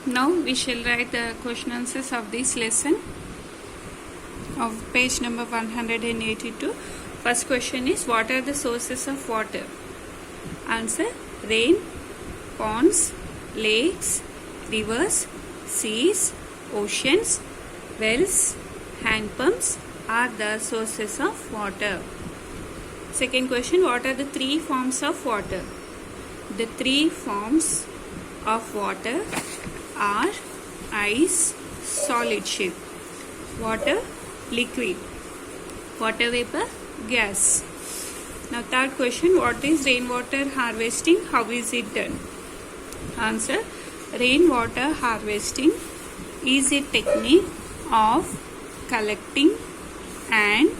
Now we shall write the question answers of this lesson of page number 182. First question is, what are the sources of water? Answer: rain, ponds, lakes, rivers, seas, oceans, wells, hand pumps are the sources of water. Second question, what are the three forms of water? The three forms of water are ice, solid shape; water, liquid; water vapor, gas. Now third question, what is rainwater harvesting? How is it done? Answer: rainwater harvesting is a technique of collecting and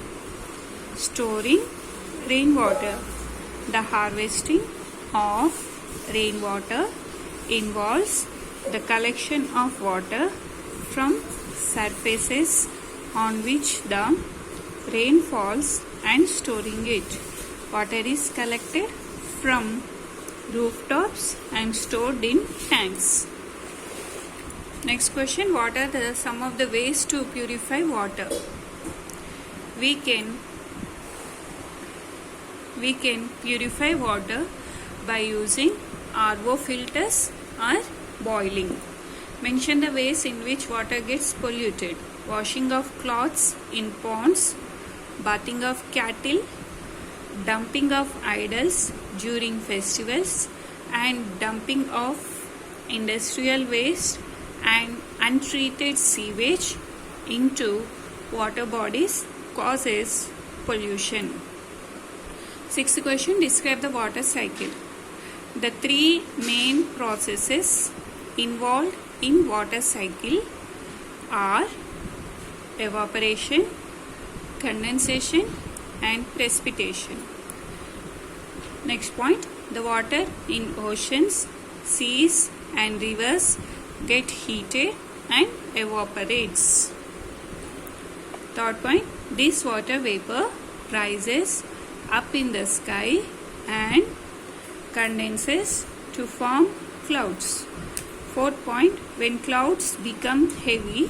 storing rainwater. The harvesting of rainwater involves the collection of water from surfaces on which the rain falls and storing it. Water is collected from rooftops and stored in tanks. Next question, what are some of the ways to purify water? We can purify water by using RO filters or boiling. Mention the ways in which water gets polluted: washing of clothes in ponds, bathing of cattle, dumping of idols during festivals, and dumping of industrial waste and untreated sewage into water bodies causes pollution. Sixth question, describe the water cycle. The three main processes involved in water cycle are evaporation, condensation, and precipitation. Next point, the water in oceans, seas, and rivers get heated and evaporates. Third point, this water vapor rises up in the sky and condenses to form clouds. Fourth point, when clouds become heavy,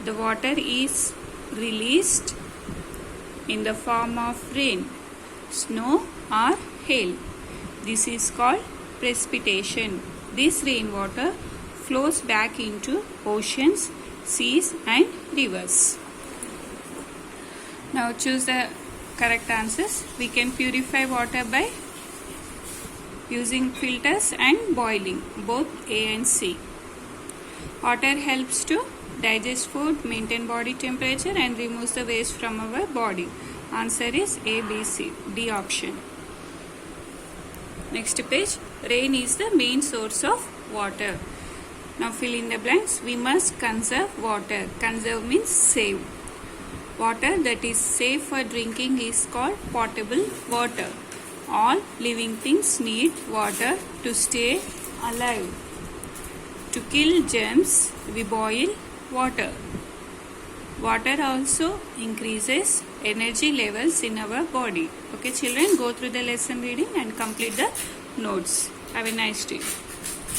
the water is released in the form of rain, snow, or hail. This is called precipitation. This rainwater flows back into oceans, seas, and rivers. Now choose the correct answers. We can purify water by using filters and boiling, both A and C. Water helps to digest food, maintain body temperature, and removes the waste from our body. Answer is A, B, C, D option. Next page, rain is the main source of water. Now fill in the blanks. We must conserve water. Conserve means save. Water that is safe for drinking is called potable water. All living things need water to stay alive. To kill germs, we boil water. Water also increases energy levels in our body. Okay, children, go through the lesson reading and complete the notes. Have a nice day.